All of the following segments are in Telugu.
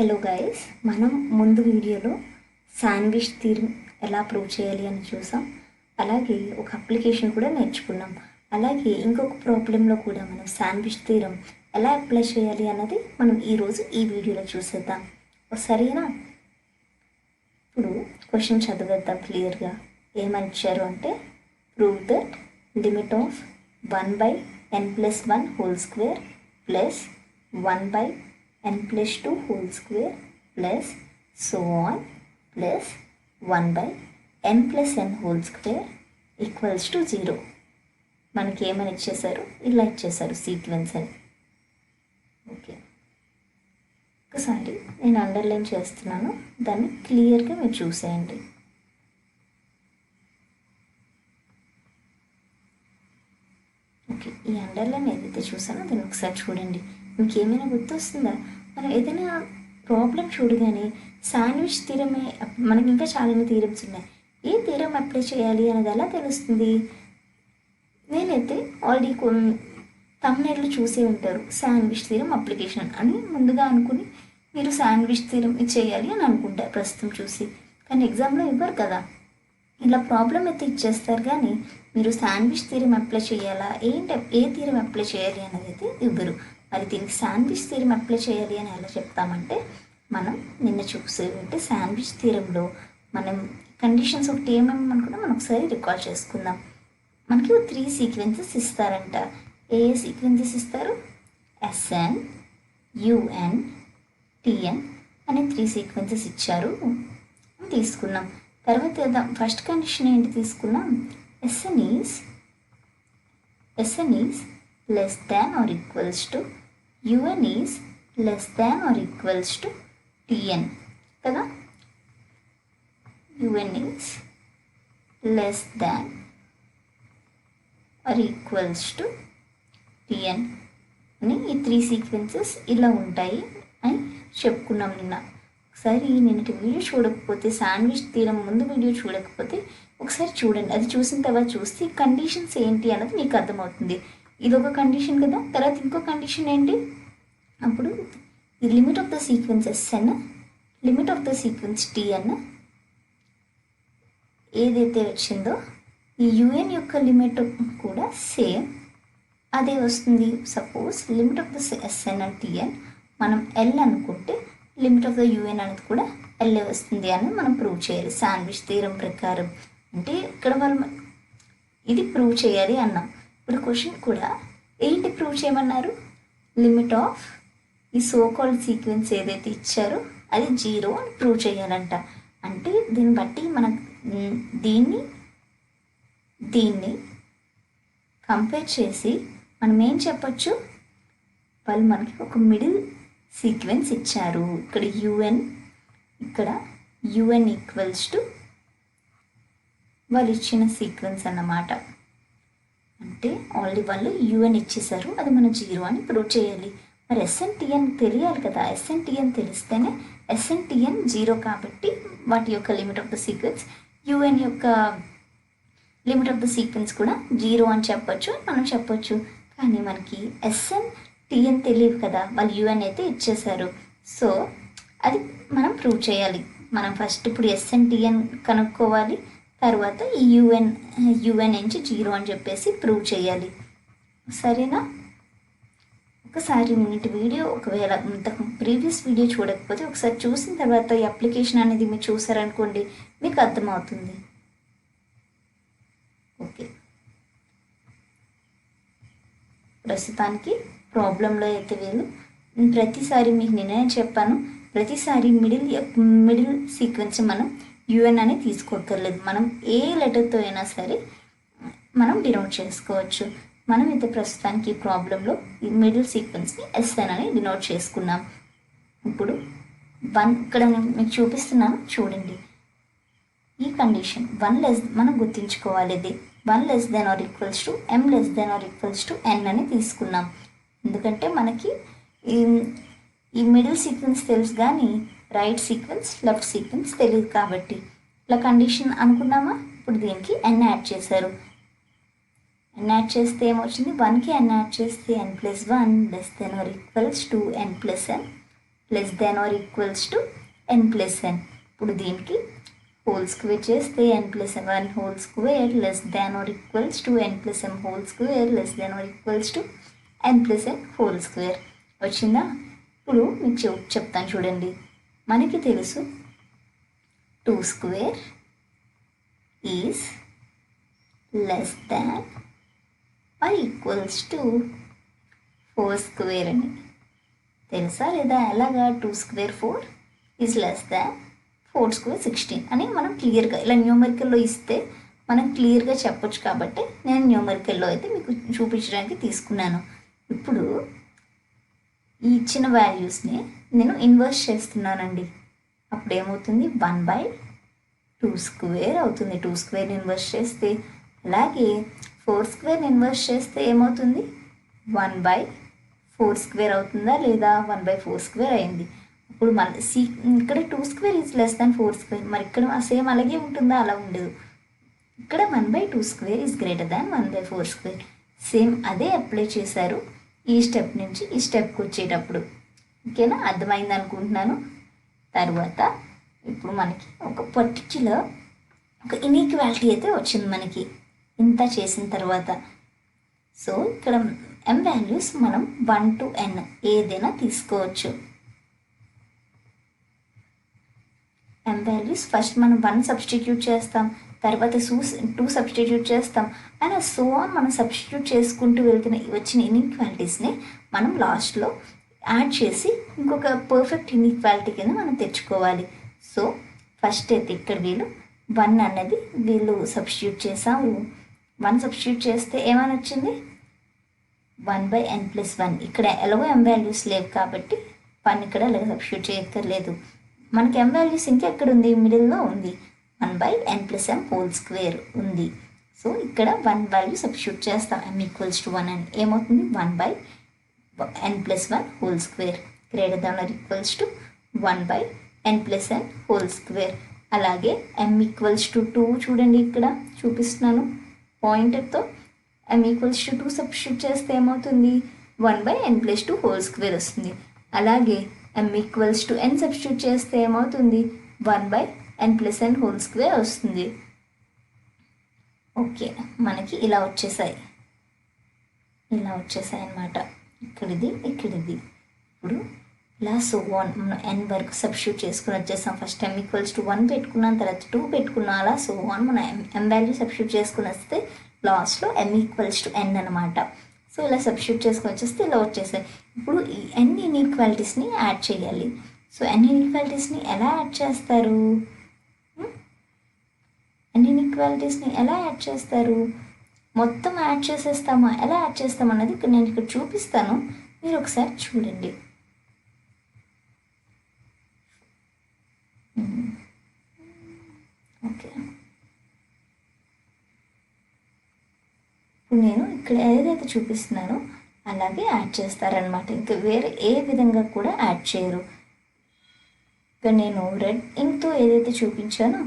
హలో గైస్, మనం ముందు వీడియోలో శాండ్విచ్ థియరం ఎలా ప్రూవ్ చేయాలి అని చూసాం. అలాగే ఒక అప్లికేషన్ కూడా నేర్చుకున్నాం. అలాగే ఇంకొక ప్రాబ్లంలో కూడా మనం శాండ్విచ్ థియరం ఎలా అప్లై చేయాలి అన్నది మనం ఈరోజు ఈ వీడియోలో చూసేద్దాం. సరేనా? ఇప్పుడు క్వశ్చన్ చదివేద్దాం క్లియర్గా. ఏమని ఇచ్చారు అంటే, prove that limit of 1/n+1 whole square plus 1/n+2 whole square plus so on plus 1/n+n whole square equals to 0. మనకి ఏమని ఇచ్చేసారు? ఇలా ఇచ్చేసారు సీక్వెన్స్ అని. ఓకే, ఒకసారి నేను అండర్లైన్ చేస్తున్నాను, దాన్ని క్లియర్గా మీరు చూసేయండి. ఓకే, ఈ అండర్లైన్ ఏదైతే చూసానో దాన్ని ఒకసారి చూడండి. మీకు ఏమైనా గుర్తొస్తుందా? మనం ఏదైనా ప్రాబ్లం చూడగానే శాండ్విచ్ థియరమే, మనకి ఇంకా చాలా థియరమ్స్ ఉన్నాయి, ఏ థియరం అప్లై చేయాలి అనేది ఎలా తెలుస్తుంది? నేనైతే ఆల్రెడీ తమ్నైల్లో చూసే ఉంటారు, శాండ్విచ్ థియరం అప్లికేషన్ అని ముందుగా అనుకుని మీరు శాండ్విచ్ థియరం ఇది చేయాలి అని అనుకుంటారు ప్రస్తుతం చూసి. కానీ ఎగ్జామ్లో ఇవ్వరు కదా, ఇలా ప్రాబ్లం అయితే ఇచ్చేస్తారు, కానీ మీరు శాండ్విచ్ థియరం అప్లై చేయాలా, ఏ థియరం అప్లై చేయాలి అనేది అయితే ఇవ్వరు. మరి దీనికి శాండ్విచ్ థియరం అప్లై చేయాలి అని ఎలా చెప్తామంటే, మనం నిన్న చూసేవంటే శాండ్విచ్ థియరంలో మనం కండిషన్స్ ఒకటి ఏమేమి అనుకున్నా మనం ఒకసారి రికాల్ చేసుకుందాం. మనకి 3 సీక్వెన్సెస్ ఇస్తారంట. ఏ సీక్వెన్సెస్ ఇస్తారు? SN, UN, TN అనే 3 సీక్వెన్సెస్ ఇచ్చారు, తీసుకున్నాం. తర్వాత ఫస్ట్ కండిషన్ ఏంటి తీసుకున్నాం? SN is less than or equals to UN is less than or equals to TN కదా. UN is less than or equals to TN అని ఈ 3 సీక్వెన్సెస్ ఇలా ఉంటాయి అని చెప్పుకున్నాం నిన్న. ఒకసారి నిన్నటి వీడియో చూడకపోతే, శాండ్విచ్ థియరం ముందు వీడియో చూడకపోతే ఒకసారి చూడండి. అది చూసిన తర్వాత చూస్తే కండిషన్స్ ఏంటి అన్నది మీకు అర్థమవుతుంది. ఇది ఒక కండిషన్ కదా. తర్వాత ఇంకో కండిషన్ ఏంటి? అప్పుడు ఈ limit of the sequence SN, limit of the sequence TN ఏదైతే వచ్చిందో ఈ UN యొక్క లిమిట్ కూడా సేమ్ అదే వస్తుంది. Suppose limit of the SN and TN మనం L అనుకుంటే, లిమిట్ ఆఫ్ ద UN అనేది కూడా L వస్తుంది అని మనం ప్రూవ్ చేయాలి శాండ్విచ్ థియరం ప్రకారం. అంటే ఇక్కడ వాళ్ళు ఇది ప్రూవ్ చేయాలి అన్నాం. ఇప్పుడు క్వశ్చన్ కూడా ఏంటి ప్రూవ్ చేయమన్నారు? లిమిట్ ఆఫ్ ఈ సోకాల్డ్ సీక్వెన్స్ ఏదైతే ఇచ్చారో అది 0 అని ప్రూవ్ చేయాలంట. అంటే దీన్ని బట్టి మనం దీన్ని కంపేర్ చేసి మనం ఏం చెప్పచ్చు? వాళ్ళు మనకి ఒక మిడిల్ సీక్వెన్స్ ఇచ్చారు. ఇక్కడ UN ఈక్వల్స్ టు వాళ్ళు ఇచ్చిన సీక్వెన్స్ అన్నమాట. అంటే ఆల్రెడీ వాళ్ళు UN ఇచ్చేసారు, అది మనం 0 అని ప్రూవ్ చేయాలి. మరి SN/TN తెలియాలి కదా. SN/TN తెలిస్తేనే SN/TN 0 కాబట్టి వాటి యొక్క limit of the sequence, UN యొక్క లిమిట్ ఆఫ్ ద సీక్వెన్స్ కూడా 0 అని మనం చెప్పొచ్చు. కానీ మనకి SN/TN తెలియదు కదా, వాళ్ళు UN అయితే ఇచ్చేసారు. సో అది మనం ప్రూవ్ చేయాలి. మనం ఫస్ట్ ఇప్పుడు SN/TN కనుక్కోవాలి, తర్వాత ఈ UN నుంచి 0 అని చెప్పేసి ప్రూవ్ చేయాలి. సరేనా? ఒకసారి నిన్నటి వీడియో ఒకవేళ ప్రీవియస్ వీడియో చూడకపోతే ఒకసారి చూసిన తర్వాత ఈ అప్లికేషన్ అనేది మీరు చూసారనుకోండి, మీకు అర్థమవుతుంది. ఓకే, ప్రస్తుతానికి ప్రాబ్లంలో అయితే వీళ్ళు ప్రతిసారి మీకు నేనే చెప్పాను, ప్రతిసారి మిడిల్ సీక్వెన్స్ మనం UN అని తీసుకోక్కర్లేదు. మనం ఏ లెటర్తో అయినా సరే మనం డినోట్ చేసుకోవచ్చు. మనం అయితే ప్రస్తుతానికి ఈ ప్రాబ్లంలో ఈ మిడిల్ సీక్వెన్స్ని SN అని డినోట్ చేసుకున్నాం. ఇప్పుడు ఇక్కడ నేను మీకు చూపిస్తున్నాను చూడండి. ఈ కండిషన్ మనం గుర్తించుకోవాలి. ఇది 1 less than or equals to M less than or equals to N అని తీసుకున్నాం. ఎందుకంటే మనకి ఈ మిడిల్ సీక్వెన్స్ తెలుసు, కానీ రైట్ సీక్వెన్స్ లెఫ్ట్ సీక్వెన్స్ తెలియదు కాబట్టి ఇలా కండిషన్ అనుకున్నామా. ఇప్పుడు దీనికి N యాడ్ చేశారు. n యాడ్ చేస్తే ఏమొచ్చింది? 1కి n యాడ్ చేస్తే n+1 less than or equals to n+n less than or equals to N plus N. ఇప్పుడు దీనికి హోల్ స్క్వేర్ చేస్తే N plus one whole square less than or equals to N plus M whole square less than or equals to N plus N whole square వచ్చిందా? ఇప్పుడు మీకు చెప్తాను చూడండి. మనకి తెలుసు 2 square is less than or equals to 4 square అని తెలుసా లేదా? ఎలాగా? 2 square 4 is less than 4 square 16 అని మనం క్లియర్గా ఇలా న్యూమరికల్లో ఇస్తే మనం క్లియర్గా చెప్పొచ్చు కాబట్టి నేను న్యూమరికల్లో అయితే మీకు చూపించడానికి తీసుకున్నాను. ఇప్పుడు ఈ ఇచ్చిన వాల్యూస్ని నేను ఇన్వర్స్ చేస్తున్నానండి. అప్పుడు ఏమవుతుంది? 1/2 స్క్వేర్ అవుతుంది. 2 స్క్వేర్ని ఇన్వర్స్ చేస్తే, అలాగే 4 స్క్వేర్ని ఇన్వర్స్ చేస్తే ఏమవుతుంది? 1/4 స్క్వేర్ అవుతుందా లేదా? 1/4 స్క్వేర్ అయింది. ఇప్పుడు మన ఇక్కడ 2 square is less than 4 square. మరి ఇక్కడ సేమ్ అలాగే ఉంటుందా? అలా ఉండదు. ఇక్కడ 1/2 square is greater than 1/4 square. Same అదే అప్లై చేశారు ఈ స్టెప్ నుంచి ఈ స్టెప్కి వచ్చేటప్పుడు. ఓకేనా? అర్థమైంది అనుకుంటున్నాను. తర్వాత ఇప్పుడు మనకి ఒక పర్టిక్యులర్ ఒక ఇన్ఈక్వాలిటీ అయితే వచ్చింది మనకి ఇంత చేసిన తర్వాత. సో ఇక్కడ ఎం వాల్యూస్ మనం 1 to n ఏదైనా తీసుకోవచ్చు. ఎం వాల్యూస్ ఫస్ట్ మనం 1 సబ్స్టిట్యూట్ చేస్తాం, తర్వాత 2 సబ్స్టిట్యూట్ చేస్తాం, అండ్ సో ఆన్ మనం సబ్స్టిట్యూట్ చేసుకుంటూ వెళ్తున్న వచ్చిన ఇన్ఈక్వాలిటీస్ని మనం లాస్ట్లో యాడ్ చేసి ఇంకొక పర్ఫెక్ట్ ఇన్ఈక్వాలిటీ కింద మనం తెచ్చుకోవాలి. సో ఫస్ట్ అయితే ఇక్కడ వీళ్ళు 1 అన్నది వీళ్ళు సబ్స్టిట్యూట్ చేసాము. 1 సబ్స్టిట్యూట్ చేస్తే ఏమని వచ్చింది? 1/n+1. ఇక్కడ ఎలాగో ఎం వాల్యూస్ లేవు కాబట్టి 1 ఇక్కడ ఎలాగో సబ్స్టిట్యూట్ చేయక్కర్లేదు. మనకి ఎం వాల్యూస్ ఇంకా ఎక్కడ ఉంది? మిడిల్లో ఉంది. 1/n+m హోల్ స్క్వేర్ ఉంది. సో ఇక్కడ 1 వాల్యూ సబ్స్టిట్యూట్ చేస్తాం m=1 అని. ఏమవుతుంది? 1/n+1 whole square greater than or equals to 1/n+n whole square. అలాగే m=2 చూడండి, ఇక్కడ చూపిస్తున్నాను పాయింటర్తో. m=2 సబ్స్టిట్యూట్ చేస్తే ఏమవుతుంది? 1/n+2 హోల్ స్క్వేర్ వస్తుంది. అలాగే m=n సబ్స్టిట్యూట్ చేస్తే ఏమవుతుంది? 1/n+n హోల్ స్క్వేర్ వస్తుంది. ఓకే, మనకి ఇలా వచ్చేసాయి అన్నమాట. ఇక్కడిది. ఇప్పుడు ఇలా సో వన్ మనం n వరకు సబ్స్టిట్యూట్ చేసుకుని వచ్చేసాం. ఫస్ట్ m=1 పెట్టుకున్నాం, తర్వాత 2 పెట్టుకున్నాం, అలా సో వన్ మనం m వాల్యూ సబ్స్టిట్యూట్ చేసుకుని వస్తే లాస్ట్లో m=n అనమాట. సో ఇలా సబ్స్టిట్యూట్ చేసుకొని వచ్చేస్తే ఇలా వచ్చేసాయి. ఇప్పుడు ఈ n ఇన్ఈక్వాలిటీస్ని యాడ్ చేయాలి. సో n ఇన్ఈక్వాలిటీస్ని ఎలా యాడ్ చేస్తారు? n ఇన్ఈక్వాలిటీస్ని ఎలా యాడ్ చేస్తారు? మొత్తం యాడ్ చేసేస్తామా? ఎలా యాడ్ చేస్తామన్నది నేను ఇక్కడ చూపిస్తాను, మీరు ఒకసారి చూడండి. ఓకే, ఇప్పుడు నేను ఇక్కడ ఏదైతే చూపిస్తున్నానో అలాగే యాడ్ చేస్తారనమాట. ఇంకా వేరే ఏ విధంగా కూడా యాడ్ చేయరు. ఇక్కడ నేను రెడ్ ఇంక్తో ఏదైతే చూపించానో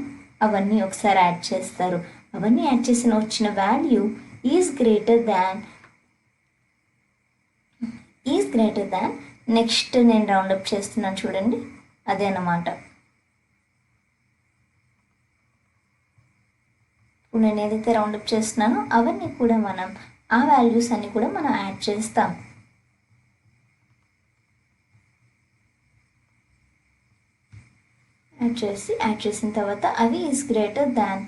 అవన్నీ ఒకసారి యాడ్ చేస్తారు. అవన్నీ యాడ్ చేసిన వచ్చిన value is greater than next నేను రౌండప్ చేస్తున్నాను చూడండి, అదే అన్నమాట. ఇప్పుడు నేను ఏదైతే రౌండప్ చేస్తున్నానో అవన్నీ కూడా మనం ఆ వాల్యూస్ అన్నీ కూడా మనం యాడ్ చేస్తాం. యాడ్ చేసిన తర్వాత అవి ఈజ్ గ్రేటర్ దాన్,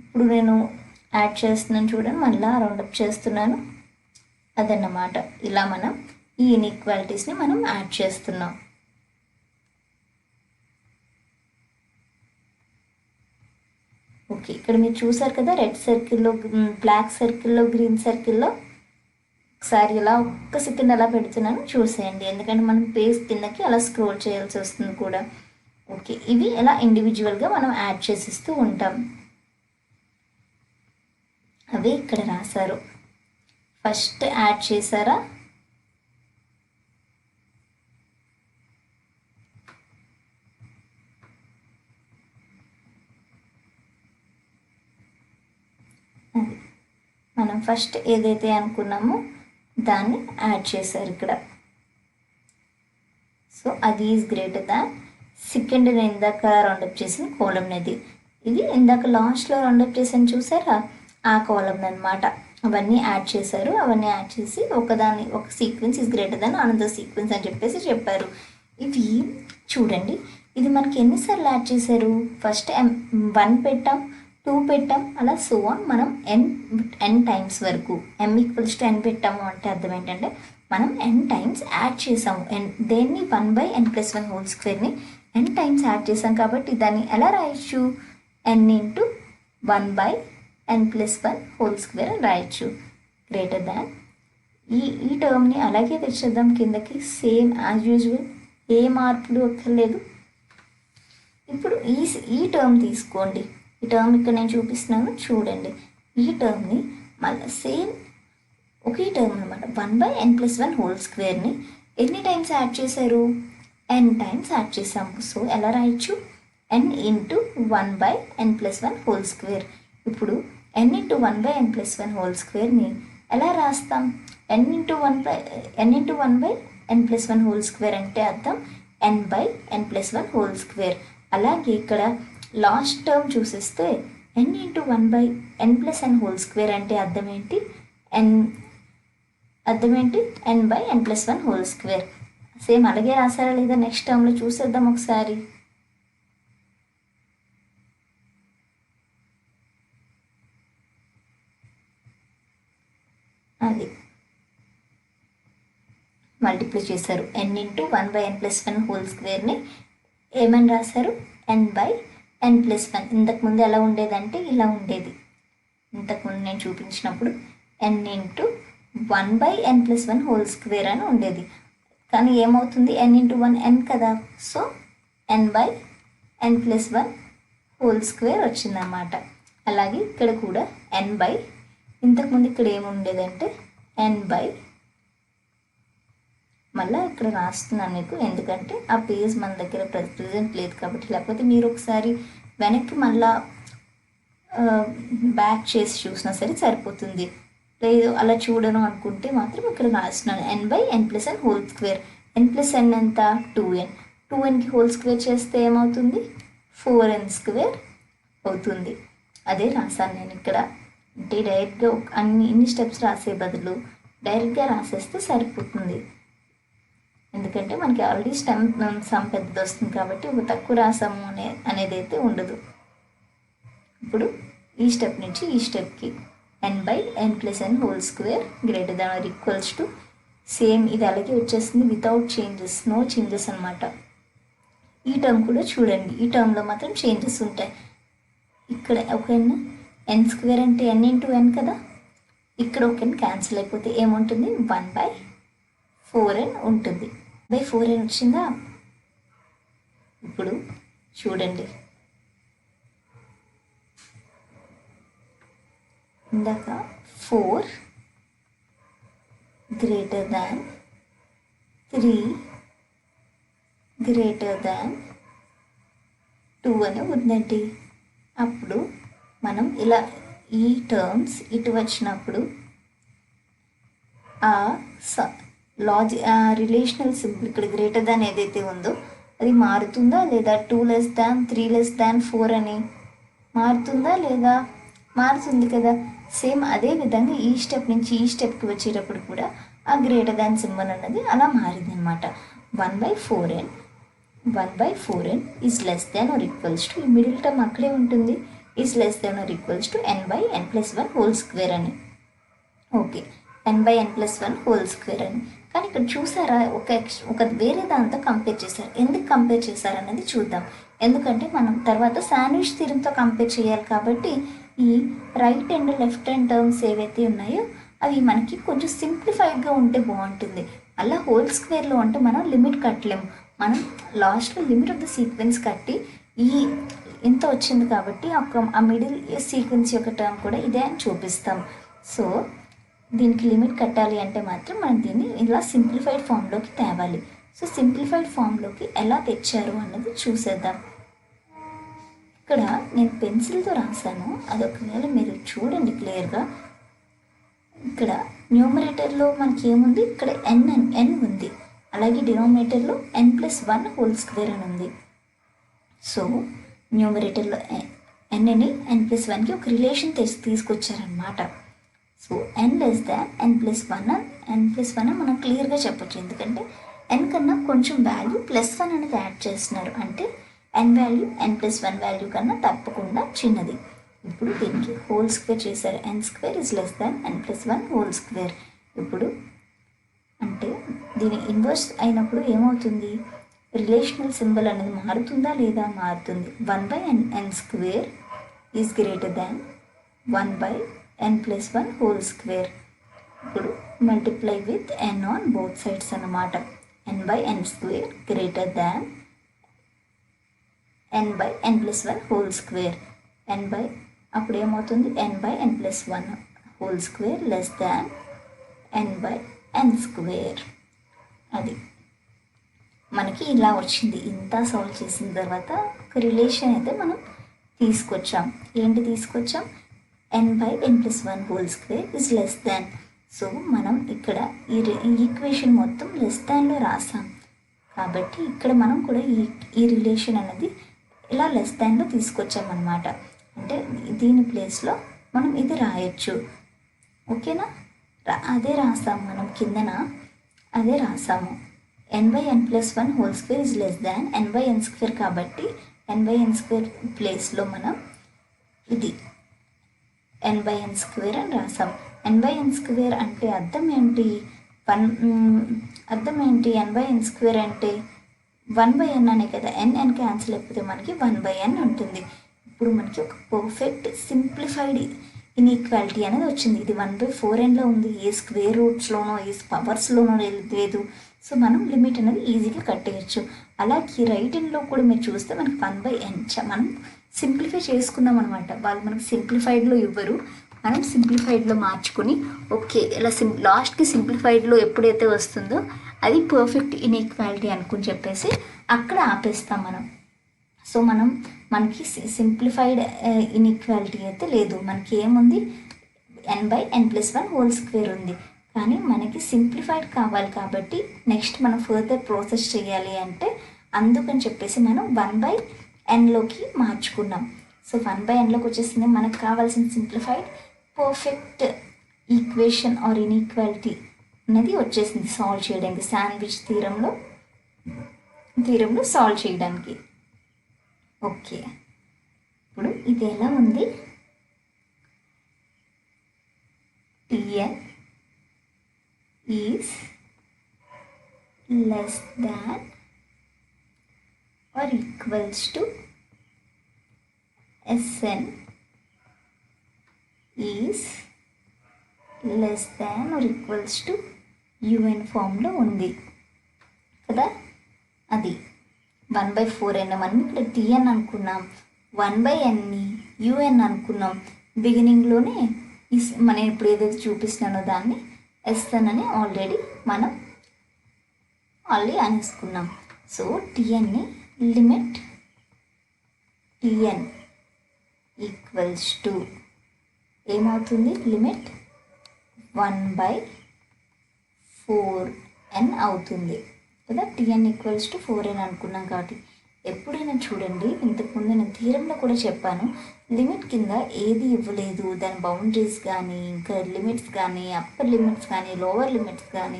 ఇప్పుడు నేను యాడ్ చేస్తున్నాను చూడండి, మళ్ళీ రౌండప్ చేస్తున్నాను, అదన్నమాట. ఇలా మనం ఈ ఇన్ఈక్వాలిటీస్ని మనం యాడ్ చేస్తున్నాం. ఓకే, ఇక్కడ మీరు చూసారు కదా, రెడ్ సర్కిల్లో, బ్లాక్ సర్కిల్లో, గ్రీన్ సర్కిల్లో. ఒకసారి ఇలా ఒక్క సెకండ్ అలా పెడుతున్నాను, చూసేయండి. ఎందుకంటే మనం పేజ్ కిందకి అలా స్క్రోల్ చేయాల్సి వస్తుంది కూడా. ఓకే, ఇవి ఎలా ఇండివిజువల్గా మనం యాడ్ చేసిస్తూ ఉంటాం. అవి ఇక్కడ రాశారు. ఫస్ట్ యాడ్ చేశారా? అది మనం ఫస్ట్ ఏదైతే అనుకున్నామో దాన్ని యాడ్ చేశారు ఇక్కడ. సో అది ఈజ్ గ్రేటర్ దాన్ సెకండ్ ఇందాక రౌండప్ చేసిన కాలమ్ ఇది ఇందాక లాస్ట్లో రౌండప్ చేసాను చూసారా, ఆ కాలమ్ అనమాట. అవన్నీ యాడ్ చేశారు, అవన్నీ యాడ్ చేసి ఒక sequence is greater than another sequence అని చెప్పారు. ఇవి చూడండి, ఇది మనకి ఎన్నిసార్లు యాడ్ చేశారు, ఫస్ట్ 1 పెట్టాం, 2 పెట్టాం, అలా సో ఆన్ మనం n టైమ్స్ వరకు m=n పెట్టాము అంటే అర్థం ఏంటంటే మనం n టైమ్స్ యాడ్ చేసాము. దేన్ని 1/n+1 హోల్ స్క్వేర్ని n టైమ్స్ యాడ్ చేసాం కాబట్టి దాన్ని ఎలా రాయొచ్చు, n×1/n+1 హోల్ స్క్వేర్ అని రాయొచ్చు. గ్రేటర్ దాన్ ఈ టర్మ్ని అలాగే తెచ్చేద్దాం కిందకి, సేమ్ యాజ్ యూజువల్, ఏ మార్పులు అక్కర్లేదు. ఇప్పుడు ఈ టర్మ్ తీసుకోండి, ఈ టర్మ్ ఇక్కడ నేను చూపిస్తున్నాను చూడండి. ఈ టర్మ్ని మళ్ళీ సేమ్ ఒకే టర్మ్ అనమాట, 1/n+1 హోల్ స్క్వేర్ని ఎన్ని టైమ్స్ యాడ్ చేశారు, n టైమ్స్ యాడ్ చేసాము. సో ఎలా రాయొచ్చు, n×1/n+1 హోల్ స్క్వేర్. ఇప్పుడు n×1/n+1 హోల్ స్క్వేర్ని ఎలా రాస్తాం, n×1/n+1 హోల్ స్క్వేర్ అంటే అర్థం n/n+1 హోల్ స్క్వేర్. అలాగే ఇక్కడ లాస్ట్ టర్మ్ చూసేస్తే n×1/n+n హోల్ స్క్వేర్ అంటే అర్థం ఏంటి, n/n+1 హోల్ స్క్వేర్. సేమ్ అలాగే రాసారా లేదా నెక్స్ట్ టర్మ్లో చూసేద్దాం ఒకసారి. అది మల్టిప్లై చేశారు, n×1/n+1 హోల్ స్క్వేర్ని ఏమని రాశారు, n/n+1. ఇంతకుముందు ఎలా ఉండేదంటే ఇలా ఉండేది, ఇంతకుముందు నేను చూపించినప్పుడు n×1/n+1 హోల్ స్క్వేర్ అని ఉండేది. కానీ ఏమవుతుంది, n×1 కదా, సో n/n+1 హోల్ స్క్వేర్ వచ్చిందన్నమాట. అలాగే ఇక్కడ కూడా ఇంతకుముందు ఇక్కడ ఏముండేదంటే మళ్ళీ ఇక్కడ రాస్తున్నాను మీకు, ఎందుకంటే ఆ పేజ్ మన దగ్గర ప్రజెంట్ లేదు కాబట్టి. లేకపోతే మీరు ఒకసారి వెనక్కి మళ్ళా బ్యాక్ చేసి చూసినా సరే సరిపోతుంది. లేదు అలా చూడను అనుకుంటే మాత్రం ఇక్కడ రాస్తున్నాను n/n+n హోల్ స్క్వేర్. n+n ఎంత, 2n. 2nకి హోల్ స్క్వేర్ చేస్తే ఏమవుతుంది, 4n² అవుతుంది. అదే రాశాను నేను ఇక్కడ. అంటే డైరెక్ట్గా ఇన్ని స్టెప్స్ రాసే బదులు డైరెక్ట్గా రాసేస్తే సరిపోతుంది. ఎందుకంటే మనకి ఆల్రెడీ సమ్ పెద్దది వస్తుంది కాబట్టి ఒక తక్కువ రాసాము అనేది అయితే ఉండదు. ఇప్పుడు ఈ స్టెప్ నుంచి ఈ స్టెప్కి n/n+n whole square greater than or equals to same ఇది అలాగే వచ్చేస్తుంది వితౌట్ చేంజెస్, నో చేంజెస్ అనమాట. ఈ టర్మ్ కూడా చూడండి, ఈ టర్మ్లో మాత్రం చేంజెస్ ఉంటాయి. ఇక్కడ ఒక n² అంటే n×n కదా, ఇక్కడ ఒక n క్యాన్సిల్ అయిపోతే ఏముంటుంది, 1/4n ఉంటుంది. 4n వచ్చిందా. ఇప్పుడు చూడండి, ఇందాక 4 గ్రేటర్ దాన్ 3 గ్రేటర్ దాన్ 2 అని ఉందండి. అప్పుడు మనం ఇలా ఈ టర్మ్స్ ఇటు వచ్చినప్పుడు ఆ రిలేషనల్ సింబల్ ఇక్కడ గ్రేటర్ దాన్ ఏదైతే ఉందో అది మారుతుందా లేదా, 2 <, 3 4 అని మారుతుందా లేదా, మారుతుంది కదా. సేమ్ అదే విధంగా ఈ స్టెప్ నుంచి ఈ స్టెప్కి వచ్చేటప్పుడు కూడా ఆ గ్రేటర్ దాన్ సింబల్ అన్నది అలా మారింది అనమాట. 1/4n is less than or equals to, ఈ మిడిల్ టర్మ్ అక్కడే ఉంటుంది, is less than or equals to n/n+1 whole square అని. ఓకే, n/n+1 హోల్ స్క్వేర్ అని. కానీ ఇక్కడ చూసారా, ఒక వేరే దాంతో కంపేర్ చేశారు. ఎందుకు కంపేర్ చేశారు అనేది చూద్దాం. ఎందుకంటే మనం తర్వాత శాండ్విచ్ థియరంతో కంపేర్ చేయాలి కాబట్టి ఈ right and left hand terms ఏవైతే ఉన్నాయో అవి మనకి కొంచెం సింప్లిఫైడ్గా ఉంటే బాగుంటుంది. అలా హోల్ స్క్వేర్లో అంటే మనం లిమిట్ కట్టలేము, మనం లాస్ట్లో లిమిట్ ఆఫ్ ద సీక్వెన్స్ కట్టి ఇంత వచ్చింది కాబట్టి ఆ మిడిల్ సీక్వెన్స్ యొక్క టర్మ్ కూడా ఇదే అని చూపిస్తాం. సో దీనికి లిమిట్ కట్టాలి అంటే మాత్రం మనం దీన్ని ఇలా సింప్లిఫైడ్ ఫామ్లోకి తేవాలి. సో సింప్లిఫైడ్ ఫామ్లోకి ఎలా తెచ్చారు అన్నది చూసేద్దాం. ఇక్కడ నేను పెన్సిల్తో రాశాను, అది ఒకవేళ మీరు చూడండి క్లియర్గా. ఇక్కడ న్యూమరేటర్లో మనకి ఏముంది, ఇక్కడ n ఉంది. అలాగే డినామినేటర్లో n+1 అని ఉంది. సో న్యూమరేటర్లో ఎన్ని n+1కి ఒక రిలేషన్ తీసుకొచ్చారనమాట. సో n<n+1 మనం క్లియర్గా చెప్పొచ్చు, ఎందుకంటే n కన్నా కొంచెం వాల్యూ +1 అనేది యాడ్ చేస్తున్నారు, అంటే n వాల్యూ n+1 వాల్యూ కన్నా తప్పకుండా చిన్నది. ఇప్పుడు దీనికి హోల్ స్క్వేర్ చేశారు, n² n+1 ఇప్పుడు అంటే దీని ఇన్వర్స్ అయినప్పుడు ఏమవుతుంది, రిలేషనల్ సింబల్ అనేది మారుతుందా లేదా? మారుతుంది. 1/n² is greater than 1/n+1 ఇప్పుడు multiply with n on both sides అన్నమాట. n/n² గ్రేటర్ దాన్ n/n+1 అప్పుడు ఏమవుతుంది, n/n+1 లెస్ దాన్ n/n². అది మనకి ఇలా వచ్చింది. ఇంత సాల్వ్ చేసిన తర్వాత ఒక రిలేషన్ అయితే మనం తీసుకొచ్చాం. ఏంటి తీసుకొచ్చాం? n/n+1 is less than. So మనం ఇక్కడ ఈ ఈక్వేషన్ మొత్తం లెస్ దాన్లో రాసాం కాబట్టి ఇక్కడ మనం కూడా ఈ రిలేషన్ అనేది ఇలా లెస్ దాన్లో తీసుకొచ్చామన్నమాట. అంటే దీని ప్లేస్లో మనం ఇది రాయొచ్చు. ఓకేనా? అదే రాసాము మనం కిందన, అదే రాసాము. n/n+1 is less than n/n² కాబట్టి n/n² ప్లేస్లో మనం ఇది n/n² అని రాసాం. n/n² అంటే అర్థం ఏంటి? అర్థం ఏంటి? n/n² అంటే 1/n అనే కదా. n క్యాన్సిల్ అయిపోతే మనకి 1/n ఉంటుంది. ఇప్పుడు మనకి ఒక పర్ఫెక్ట్ సింప్లిఫైడ్ ఇన్ఈక్వాలిటీ అనేది వచ్చింది. ఇది 1/4nలో ఉంది, ఏ స్క్వేర్ రూట్స్లోనో ఏ పవర్స్లోనో లేదు. సో మనం లిమిట్ అనేది ఈజీగా కట్టేయచ్చు. అలాగే రైట్ హ్యాండ్లో కూడా మీరు చూస్తే మనకి 1/n మనం సింప్లిఫై చేసుకున్నాం అనమాట. వాళ్ళు మనకి సింప్లిఫైడ్లో ఇవ్వరు, మనం సింప్లిఫైడ్లో మార్చుకొని ఓకే ఇలా లాస్ట్కి సింప్లిఫైడ్లో ఎప్పుడైతే వస్తుందో అది పర్ఫెక్ట్ ఇన్ఈక్వాలిటీ అనుకుని చెప్పేసి అక్కడ ఆపేస్తాం మనం. సో మనకి సింప్లిఫైడ్ ఇన్ఈక్వాలిటీ అయితే లేదు, మనకి ఏముంది, n/n+1 ఉంది. కానీ మనకి సింప్లిఫైడ్ కావాలి కాబట్టి నెక్స్ట్ మనం ఫర్దర్ ప్రాసెస్ చేయాలి అంటే అందుకని చెప్పేసి మనం 1/nలోకి మార్చుకున్నాం. సో 1/nలోకి వచ్చేసింది. మనకు కావాల్సిన simplified perfect equation or inequality అనేది వచ్చేసింది సాల్వ్ చేయడానికి, శాండ్విచ్ థీరంలో సాల్వ్ చేయడానికి. ఓకే, ఇప్పుడు ఇది ఎలా ఉంది, Tn is less than or equals to Sn is less than or equals to UN ఫామ్లో ఉంది కదా. అది 1/4n మనం ఇక్కడ Tn అనుకున్నాం, 1/nని UN అనుకున్నాం. బిగినింగ్లోనే మనం ఇప్పుడు ఏదైతే చూపిస్తున్నానో దాన్ని Sn అని మనం ఆల్రెడీ అనేసుకున్నాం. సో Tnని లిమిట్ Tn ఈక్వల్స్ టు ఏమవుతుంది, లిమిట్ 1/4n అవుతుంది కదా. Tn ఈక్వల్స్ టు 4n అనుకున్నాం కాబట్టి ఎప్పుడైనా చూడండి, ఇంతకుముందు నేను థీరంలో కూడా చెప్పాను, లిమిట్ కింద ఏది ఇవ్వలేదు, దాని బౌండరీస్ కానీ ఇంకా లిమిట్స్ కానీ అప్పర్ లిమిట్స్ కానీ లోవర్ లిమిట్స్ కానీ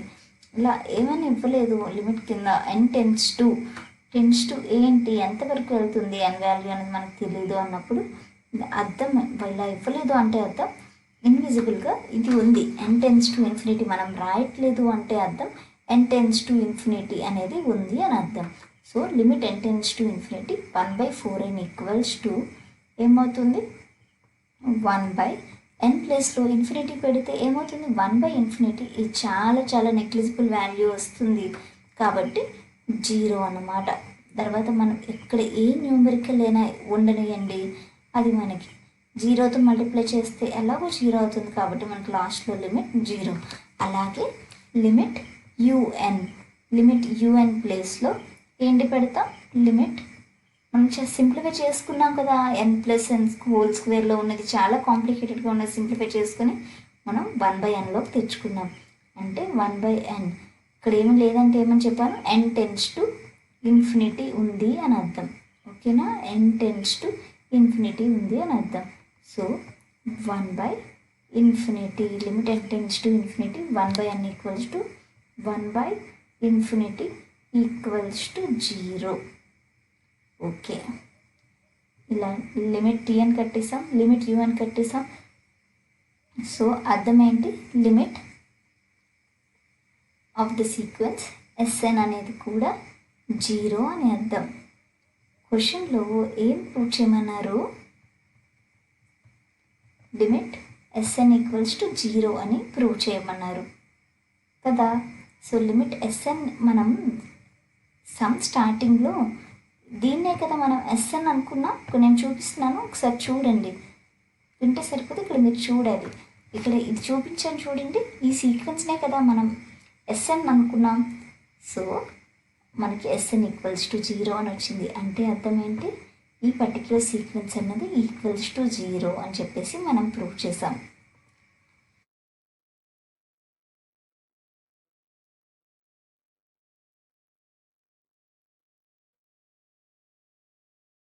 ఇలా ఏమైనా ఇవ్వలేదు. లిమిట్ కింద n టెన్స్ టు ఏంటి, ఎంతవరకు వెళ్తుంది n వాల్యూ అనేది మనకు తెలియదు అన్నప్పుడు అర్థం ఇలా ఇవ్వలేదు అంటే అర్థం ఇన్విజిబుల్గా ఇది ఉంది. n→∞ మనం రాయట్లేదు అంటే అర్థం n→∞ అనేది ఉంది అని అర్థం. So limit n→∞ 1/4n equals to ఏమవుతుంది, 1/n ప్లేస్లో ఇన్ఫినిటీ పెడితే ఏమవుతుంది, 1/∞. ఇది చాలా నెగ్లిజిబుల్ వాల్యూ వస్తుంది కాబట్టి 0 అన్నమాట. తర్వాత మనం ఎక్కడ ఏ న్యూమరికల్ అయినా ఉండనియండి, అది మనకి 0తో మల్టిప్లై చేస్తే ఎలాగో 0 అవుతుంది కాబట్టి మనకి లాస్ట్లో లిమిట్ 0. అలాగే లిమిట్ UN ప్లేస్లో ఏంటి పెడతాం, లిమిట్ మనం సింప్లిఫై చేసుకున్నాం కదా, n+n² ఉన్నది చాలా కాంప్లికేటెడ్గా ఉన్నది సింప్లిఫై చేసుకుని మనం 1/nలోకి తెచ్చుకున్నాం. అంటే 1/n ఇక్కడ ఏమి లేదంటే ఏమని చెప్పాను, n టెన్స్ టు ఇన్ఫినిటీ ఉంది అని అర్థం. ఓకేనా, n టెన్స్ టు ఇన్ఫినిటీ ఉంది అని అర్థం. So 1/∞, limit n tends to infinity 1/n equals to 1/∞ equals to 0. Okay, ఇలా లిమిట్ t అని కట్టేసాం, లిమిట్ u అని కట్టేసాం. సో అర్థం ఏంటి, limit of the sequence Sn అనేది కూడా 0 అని అర్థం. క్వశ్చన్లో ఏం ప్రూవ్ చేయమన్నారు, లిమిట్ Sn ఈక్వల్స్ టు 0 అని ప్రూవ్ చేయమన్నారు కదా. సో లిమిట్ Sn మనం సమ్ స్టార్టింగ్లో దీన్నే కదా మనం Sn అనుకున్నాం. ఇప్పుడు నేను చూపిస్తున్నాను, ఒకసారి చూడండి. వింటే సరిపోతే ఇక్కడ మీరు చూడాలి. ఇక్కడ ఇది చూపించాను చూడండి, ఈ సీక్వెన్స్నే కదా మనం Sn అనుకున్నాం. సో మనకి Sn ఈక్వల్స్ టు 0 అని వచ్చింది. అంటే అర్థం ఏంటి, ఈ పర్టిక్యులర్ సీక్వెన్స్ అన్నది ఈక్వల్స్ టు 0 అని చెప్పేసి మనం ప్రూవ్ చేసాం.